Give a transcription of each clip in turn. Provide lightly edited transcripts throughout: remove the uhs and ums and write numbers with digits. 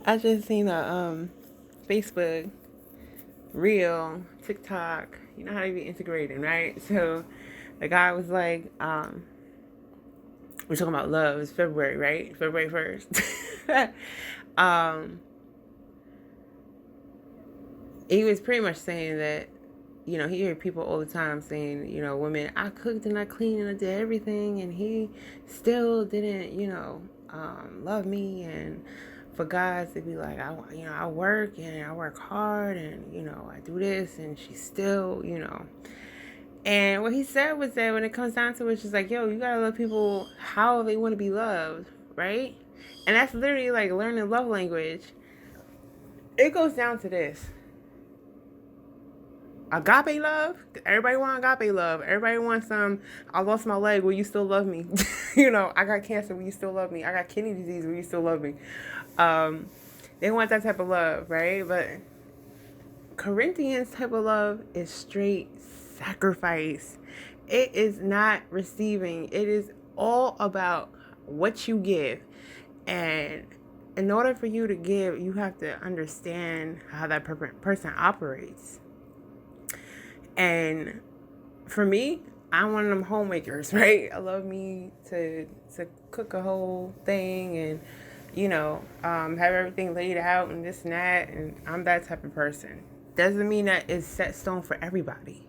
I just seen a Facebook reel, TikTok. You know how they be integrating, right? So the guy was like, we're talking about love. It's February, right? February 1st. um, he was pretty much saying that, he heard people all the time saying, women, I cooked and I cleaned and I did everything, and he still didn't, love me. And for guys to be like, I work and I work hard and, I do this, and she still, And what he said was that when it comes down to it, it's just like, yo, you gotta love people how they want to be loved, right? And that's literally like learning love language. It goes down to this: agape love. Everybody want agape love. Everybody wants some. I lost my leg. Will you still love me? I got cancer. Will you still love me? I got kidney disease. Will you still love me? Um, they want that type of love, right? But Corinthians type of love is straight sacrifice. It is not receiving. It is all about what you give. And in order for you to give, you have to understand how that person operates. And for me, I'm one of them homemakers, right? I love me to cook a whole thing and, have everything laid out and this and that. And I'm that type of person. Doesn't mean that it's set stone for everybody.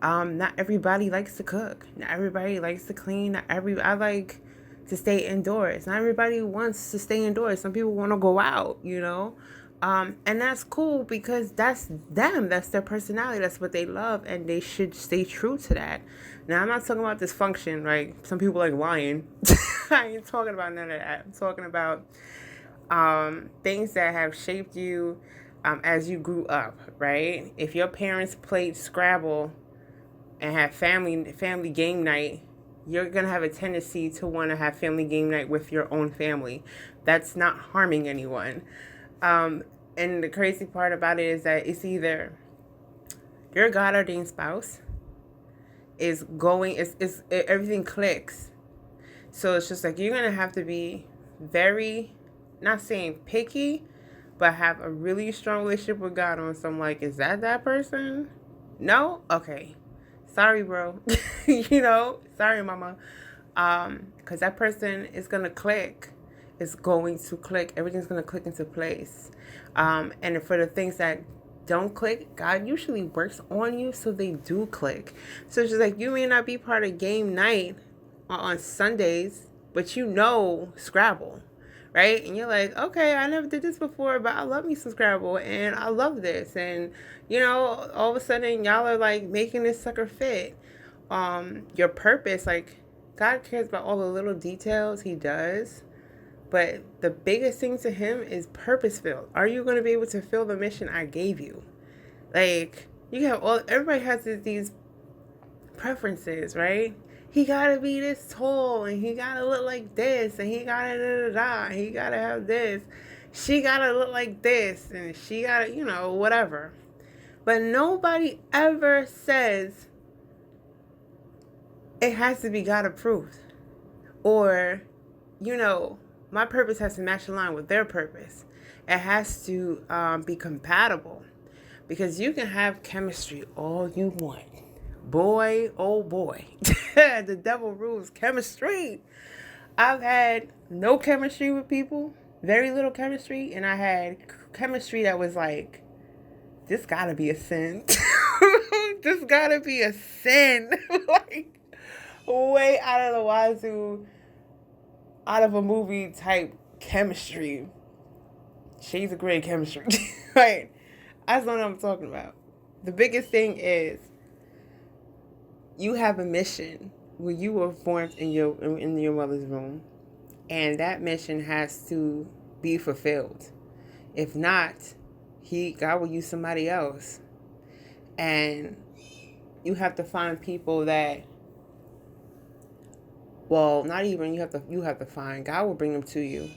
Not everybody likes to cook. Not everybody likes to clean. I like to stay indoors. Not everybody wants to stay indoors. Some people want to go out, and that's cool because that's them. That's their personality. That's what they love, and they should stay true to that. Now, I'm not talking about dysfunction. Like some people like lying. I ain't talking about none of that. I'm talking about things that have shaped you as you grew up, right? If your parents played Scrabble and have family game night, you're going to have a tendency to want to have family game night with your own family. That's not harming anyone. And the crazy part about it is that it's either your God ordained spouse is going, everything clicks. So it's just like you're going to have to be very, not saying picky, but have a really strong relationship with God on some like, is that person? No? Okay. Sorry, bro. Sorry, mama. Because that person is going to click. It's going to click. Everything's going to click into place. And for the things that don't click, God usually works on you so they do click. So it's just like you may not be part of game night on Sundays, but Scrabble. Right? And you're like, okay, I never did this before, but I love me some Scrabble and I love this. And, all of a sudden y'all are like making this sucker fit. Your purpose, like God cares about all the little details. He does. But the biggest thing to him is purpose filled. Are you going to be able to fill the mission I gave you? Like everybody has these preferences, right? He gotta be this tall, and he gotta look like this, and he gotta da-da-da, he gotta have this. She gotta look like this, and she gotta, whatever. But nobody ever says it has to be God approved. Or, my purpose has to match the line with their purpose. It has to be compatible. Because you can have chemistry all you want. Boy, oh boy. The devil rules chemistry. I've had no chemistry with people, very little chemistry, and I had chemistry that was like, this gotta be a sin. This gotta be a sin. Like, way out of the wazoo, out of a movie type chemistry. Shades of Grey chemistry. Right. That's what I'm talking about. The biggest thing is you have a mission when you were formed in your mother's womb, and that mission has to be fulfilled. If not, God will use somebody else, and you have to find people that. Well, not even you have to find. God will bring them to you.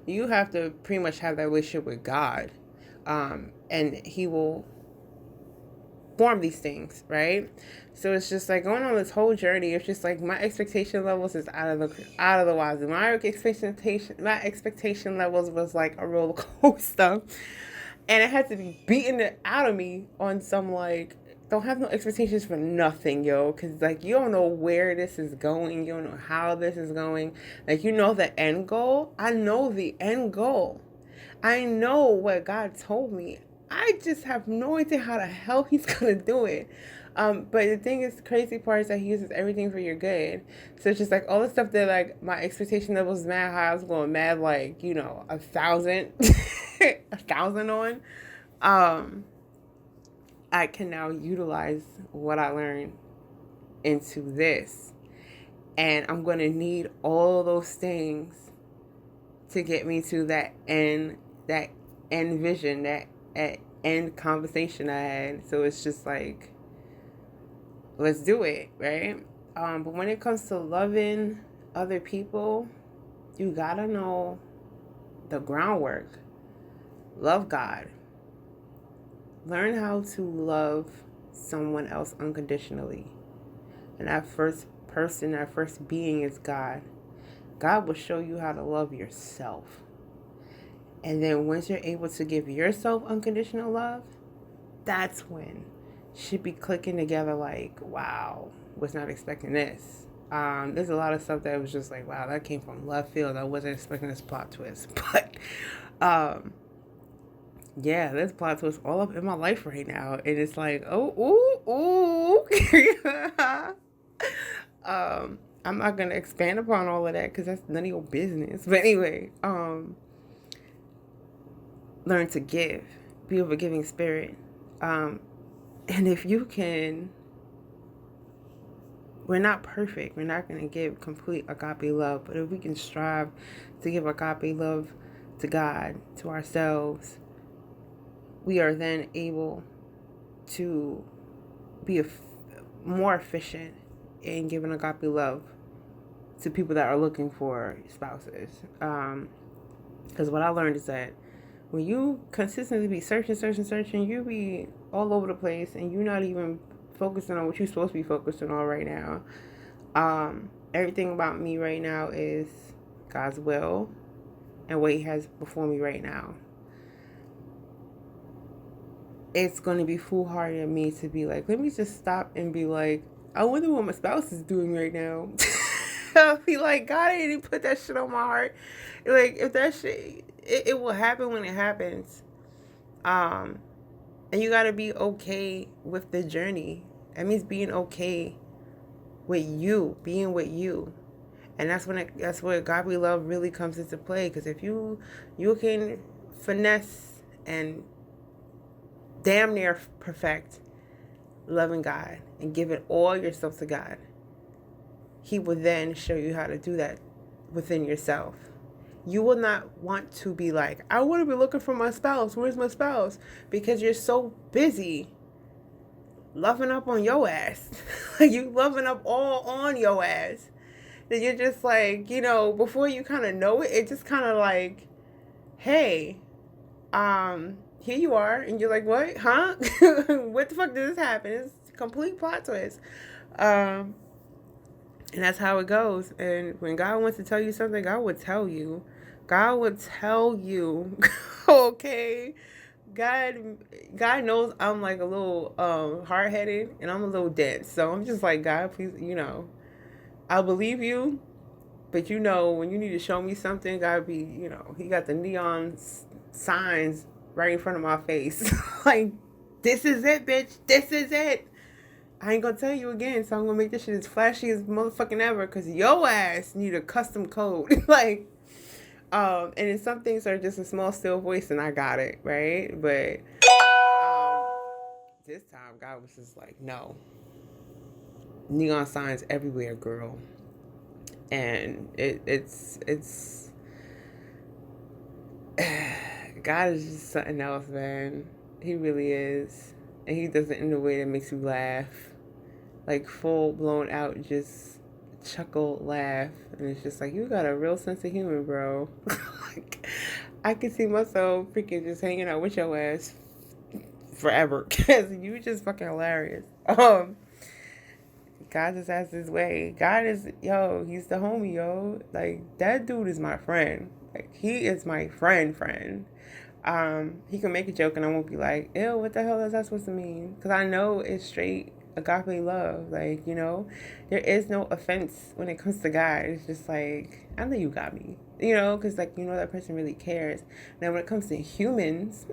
You have to pretty much have that relationship with God, and He will form these things, right? So it's just like going on this whole journey. It's just like my expectation levels is out of the wazoo. My expectation levels was like a roller coaster, and it had to be beaten out of me on some like, don't have no expectations for nothing, yo, because like you don't know where this is going, you don't know how this is going. Like, you know the end goal. I know the end goal. I know what God told me. I just have no idea how the hell he's gonna do it. But the thing is, the crazy part is that he uses everything for your good. So it's just like all the stuff that like my expectation level was mad high. I was going mad like, 1,000, 1,000 on. I can now utilize what I learned into this. And I'm going to need all those things to get me to that end vision, that end conversation I had. So it's just like, let's do it, right? But when it comes to loving other people, you gotta know the groundwork. Love God. Learn how to love someone else unconditionally. And that first person, that first being is God. God will show you how to love yourself. And then once you're able to give yourself unconditional love, that's when should be clicking together like, wow, was not expecting this. There's a lot of stuff that was just like, wow, that came from left field. I wasn't expecting this plot twist. But yeah, there's plot twists all up in my life right now. And it's like, ooh. I'm not going to expand upon all of that because that's none of your business. But anyway, learn to give. Be a forgiving spirit. And if you can, we're not perfect. We're not going to give complete agape love. But if we can strive to give agape love to God, to ourselves, we are then able to be more efficient in giving agape love to people that are looking for spouses. Because what I learned is that when you consistently be searching, you be all over the place and you're not even focusing on what you're supposed to be focusing on right now. Everything about me right now is God's will and what he has before me right now. It's going to be foolhardy of me to be like, let me just stop and be like, I wonder what my spouse is doing right now. I'll be like, God didn't put that shit on my heart. Like, if that shit, it will happen when it happens. And you got to be okay with the journey. That means being okay with you, being with you. And that's where godly love really comes into play. Because if you can finesse and damn near perfect loving God and giving all yourself to God, he will then show you how to do that within yourself. You will not want to be like, I want to be looking for my spouse. Where's my spouse? Because you're so busy loving up on your ass. You loving up all on your ass. That you're just like, before you kind of know it, it just kind of like, hey, here you are. And you're like, what? Huh? What the fuck did this happen? It's a complete plot twist. And that's how it goes. And when God wants to tell you something, God would tell you. God would tell you. Okay? God knows I'm like a little hard-headed and I'm a little dense. So I'm just like, God, please, I'll believe you. But when you need to show me something, God be, he got the neon signs right in front of my face. Like, this is it, bitch. This is it. I ain't gonna tell you again, so I'm gonna make this shit as flashy as motherfucking ever, because your ass need a custom code. Like, and then some things are just a small, still voice, and I got it, right? But this time, God was just like, no. Neon signs everywhere, girl. And it's God is just something else, man. He really is. And he does it in a way that makes you laugh. Like, full blown out, just chuckle laugh. And it's just like, you got a real sense of humor, bro. Like, I can see myself freaking just hanging out with your ass forever because you just fucking hilarious. God just has his way. God is, yo, he's the homie, yo. Like, that dude is my friend. Like, he is my friend. He can make a joke and I won't be like, ew, what the hell is that supposed to mean? Because I know it's straight agape love. Like, you know, there is no offense when it comes to God. It's just like, I know you got me. You know, because, like, you know, that person really cares. Now, when it comes to humans,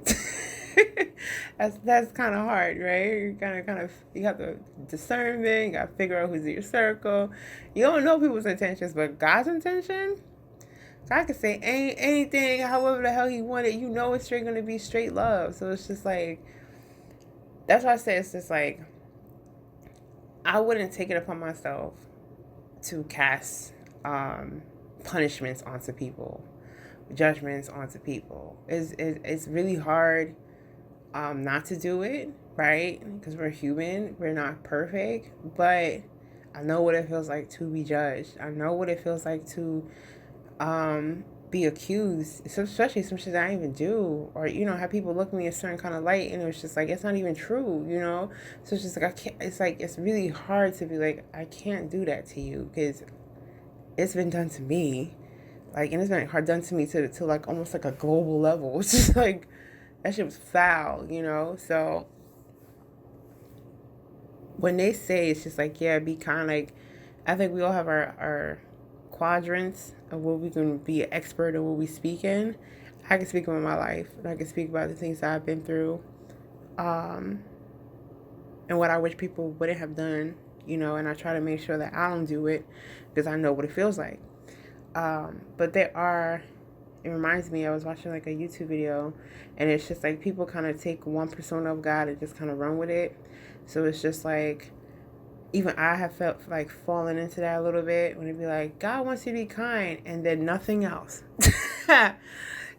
that's kind of hard, right? You you have to discernment. You got to figure out who's in your circle. You don't know people's intentions, but God's intention, God can say anything, however the hell he wanted. You know it's straight going to be straight love. So it's just like, that's why I say it's just like, I wouldn't take it upon myself to cast punishments onto people, judgments onto people. It's really hard not to do it, right? Because we're human, we're not perfect, but I know what it feels like to be judged. I know what it feels like to be accused, especially some shit that I didn't even do, or, you know, have people look at me a certain kind of light and it was just like, it's not even true, you know? So it's just like, I can't, it's like, it's really hard to be like, I can't do that to you because it's been done to me, like, and it's been hard done to me to like almost like a global level. It's just like, that shit was foul, you know? So when they say it's just like, yeah, be kind, like, I think we all have our quadrants of what we can be an expert in, what we speak in. I can speak about my life, and I can speak about the things that I've been through, and what I wish people wouldn't have done, you know, and I try to make sure that I don't do it because I know what it feels like. But it reminds me, I was watching like a YouTube video, and it's just like people kind of take one persona of God and just kind of run with it. So it's just like, even I have felt like falling into that a little bit when it be like, God wants you to be kind, and then nothing else.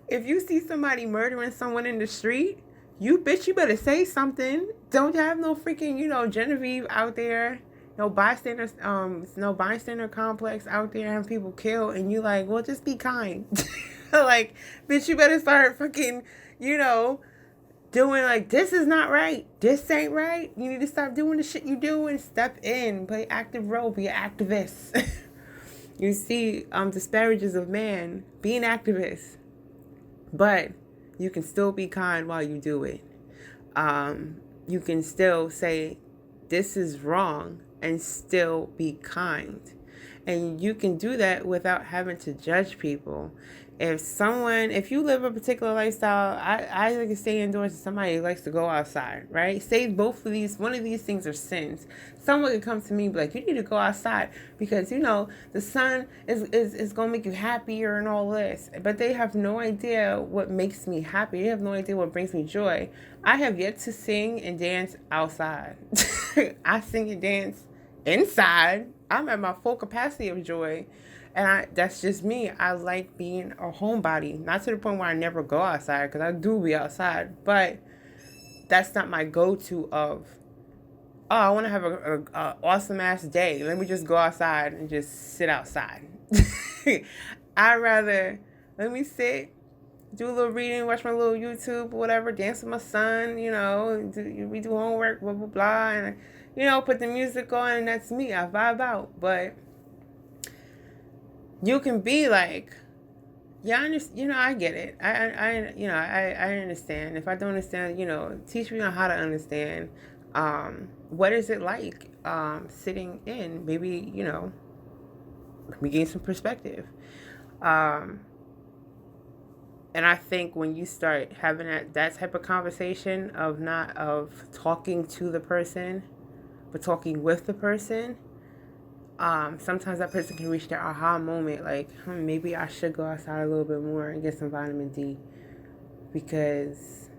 If you see somebody murdering someone in the street, you better say something. Don't have no freaking, you know, Genevieve out there, no bystanders, no bystander complex out there having people killed, and you like, well, just be kind. Like, bitch, you better start fucking, you know, doing like, this is not right. This ain't right. You need to stop doing the shit you do and step in, play active role, be an activist. You see, disparages of man, be an activist, but you can still be kind while you do it. You can still say, this is wrong, and still be kind. And you can do that without having to judge people. If you live a particular lifestyle, I like to stay indoors and somebody likes to go outside, right? Say both of these, one of these things are sins. Someone could come to me and be like, you need to go outside because, you know, the sun is going to make you happier and all this. But they have no idea what makes me happy. They have no idea what brings me joy. I have yet to sing and dance outside. I sing and dance inside. I'm at my full capacity of joy. And that's just me. I like being a homebody. Not to the point where I never go outside, because I do be outside. But that's not my go-to of, oh, I want to have a awesome-ass day. Let me just go outside and just sit outside. I'd rather, let me sit, do a little reading, watch my little YouTube or whatever, dance with my son, you know, we do homework, blah, blah, blah. And, you know, put the music on, and that's me. I vibe out. But you can be like, yeah, you know, I get it. I understand. If I don't understand, you know, teach me on how to understand. What is it like sitting in? Maybe, you know, we gain some perspective. And I think when you start having that type of conversation of not of talking to the person, but talking with the person, sometimes that person can reach their aha moment, like, maybe I should go outside a little bit more and get some vitamin D, because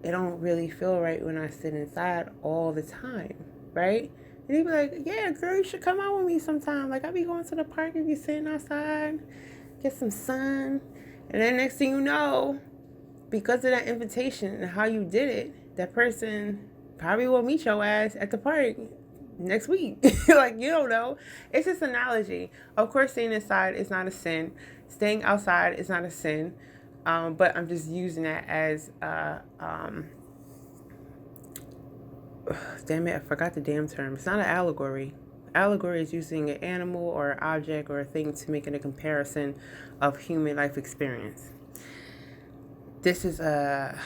it don't really feel right when I sit inside all the time, right? And he'd be like, yeah, girl, you should come out with me sometime. Like, I be going to the park and be sitting outside, get some sun. And then next thing you know, because of that invitation and how you did it, that person probably will meet your ass at the park next week. Like, you don't know. It's just an analogy. Of course, staying inside is not a sin. Staying outside is not a sin. But I'm just using that as damn it, I forgot the damn term. It's not an allegory. Allegory is using an animal or an object or a thing to make it a comparison of human life experience. This is a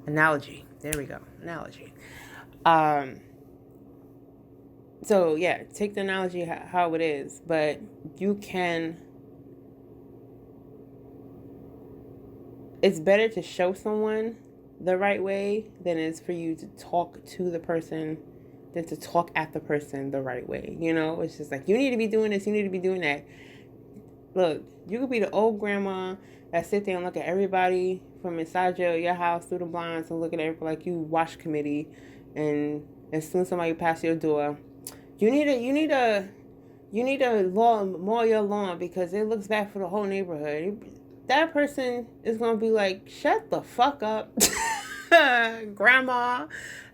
analogy. There we go. Analogy. So yeah, take the analogy how it is, but you can. It's better to show someone the right way than it is for you to talk to the person than to talk at the person the right way. You know, it's just like, you need to be doing this, you need to be doing that. Look, you could be the old grandma that sit there and look at everybody from inside your house through the blinds and look at everybody like you wash committee, and as soon as somebody pass your door, you need a mow your lawn because it looks bad for the whole neighborhood. That person is gonna be like, shut the fuck up, grandma.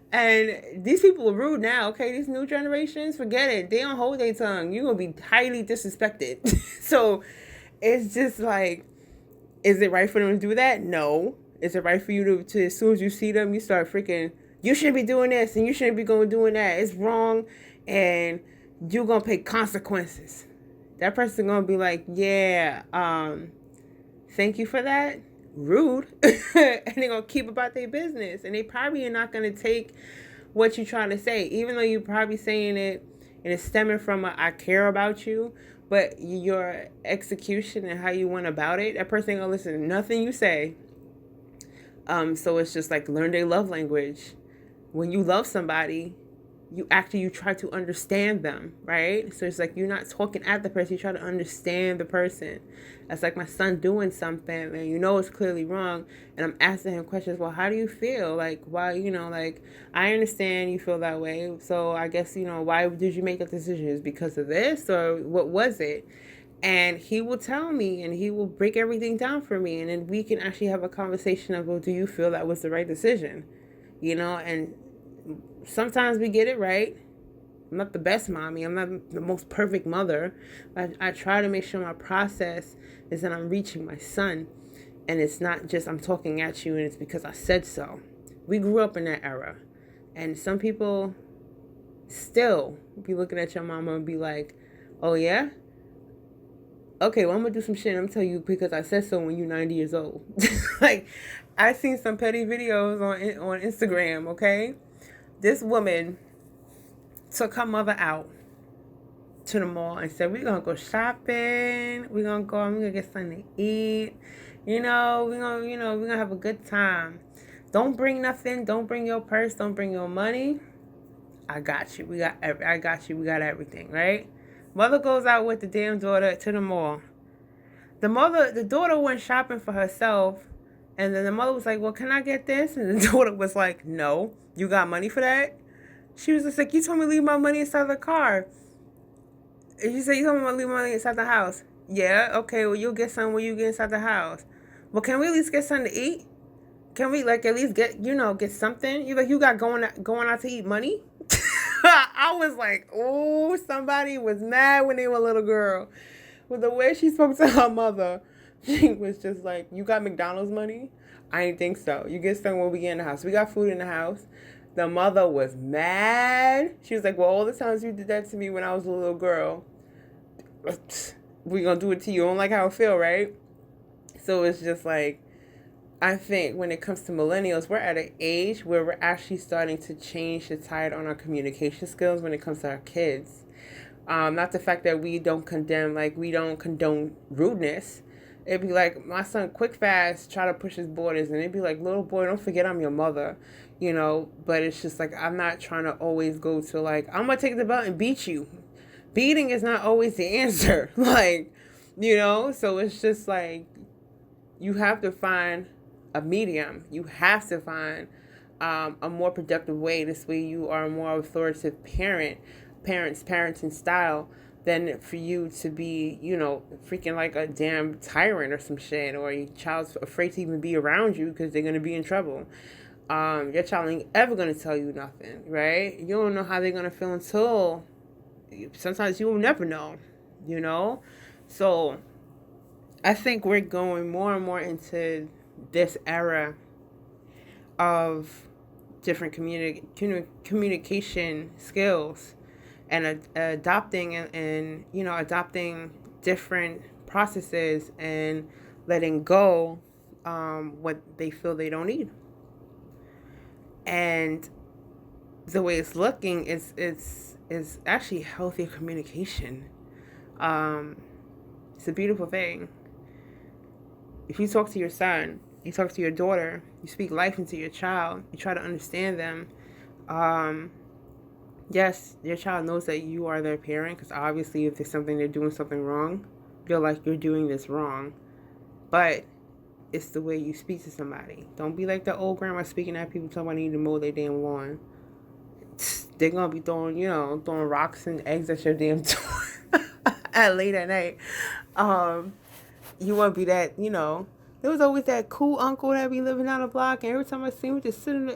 And these people are rude now, okay? These new generations, forget it. They don't hold their tongue. You're going to be highly disrespected. So it's just like, is it right for them to do that? No. Is it right for you to as soon as you see them, you start freaking, you shouldn't be doing this and you shouldn't be doing that. It's wrong and you're going to pay consequences. That person going to be like, yeah, thank you for that. Rude. And they're gonna keep about their business, and they probably are not gonna take what you're trying to say, even though you're probably saying it and it's stemming from I care about you, but your execution and how you went about it, that person ain't gonna listen to nothing you say. So it's just like, learn their love language. When you love somebody, you try to understand them, right? So it's like, you're not talking at the person, you try to understand the person. That's like my son doing something and you know it's clearly wrong, and I'm asking him questions. Well, how do you feel? Like, why, like, I understand you feel that way, so I guess, why did you make that decision? Is because of this, or what was it? And he will tell me, and he will break everything down for me, and then we can actually have a conversation of, well, do you feel that was the right decision? And sometimes we get it right. I'm not the best mommy. I'm not the most perfect mother. I try to make sure my process is that I'm reaching my son. And it's not just I'm talking at you and it's because I said so. We grew up in that era. And some people still be looking at your mama and be like, oh yeah? Okay, well, I'm going to do some shit and I'm going to tell you because I said so when you're 90 years old. Like, I seen some petty videos on Instagram, okay? This woman took her mother out to the mall and said, we're going to go shopping. We're going to get something to eat. We're going to have a good time. Don't bring nothing. Don't bring your purse. Don't bring your money. I got you. I got you. We got everything, right? Mother goes out with the damn daughter to the mall. The daughter went shopping for herself. And then the mother was like, well, can I get this? And the daughter was like, no. You got money for that? She was just like, you told me to leave my money inside the car. And she said, you told me to leave my money inside the house. Yeah, okay, well, you'll get some when you get inside the house. Well, can we at least get something to eat? Can we, at least get something? You got going out to eat money? I was like, oh, somebody was mad when they were a little girl. With the way she spoke to her mother, she was just like, you got McDonald's money? I didn't think so. You get some when we get in the house. We got food in the house. The mother was mad. She was like, well, all the times you did that to me when I was a little girl, we gonna do it to you. You don't like how I feel, right? So it's just like, I think when it comes to millennials, we're at an age where we're actually starting to change the tide on our communication skills when it comes to our kids. Not the fact that we don't condone rudeness. It'd be like, my son quick fast try to push his borders, and it'd be like, little boy, don't forget I'm your mother, but it's just like, I'm not trying to always go to like, I'm gonna take the belt and beat you. Beating is not always the answer. So it's just like, you have to find a medium. You have to find a more productive way. This way you are a more authoritative parenting style than for you to be, freaking like a damn tyrant or some shit, or your child's afraid to even be around you because they're going to be in trouble. Your child ain't ever going to tell you nothing, right? You don't know how they're going to feel until sometimes you will never know, So I think we're going more and more into this era of different communication skills, and adopting and adopting different processes, and letting go what they feel they don't need. And the way it's looking is actually healthier communication. It's a beautiful thing. If you talk to your son, you talk to your daughter, you speak life into your child, you try to understand them. Yes, your child knows that you are their parent, because obviously if there's something, they're doing something wrong, you're like, you're doing this wrong. But it's the way you speak to somebody. Don't be like the old grandma speaking at people talking about need to mow their damn lawn. They're gonna be throwing rocks and eggs at your damn door at late at night. You want to be that, there was always that cool uncle that be living down the block, and every time I see him,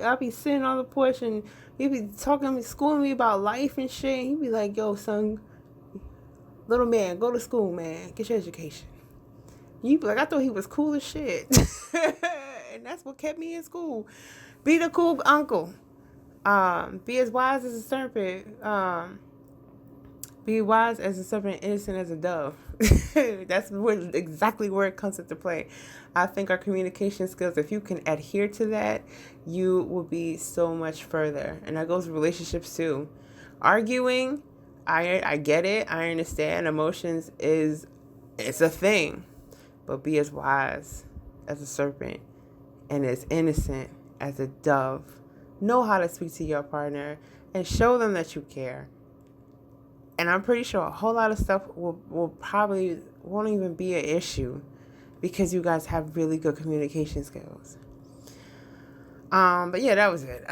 I'll be sitting on the porch, and he'd be schooling me about life and shit, and he'd be like, yo, son, little man, go to school, man, get your education. You be like, I thought he was cool as shit. And that's what kept me in school. Be the cool uncle. Be as wise as a serpent. Be wise as a serpent, innocent as a dove. That's exactly where it comes into play. I think our communication skills, if you can adhere to that, you will be so much further. And that goes with relationships too. Arguing, I get it. I understand. Emotions it's a thing. But be as wise as a serpent and as innocent as a dove. Know how to speak to your partner and show them that you care. And I'm pretty sure a whole lot of stuff won't even be an issue, because you guys have really good communication skills. But yeah, that was it.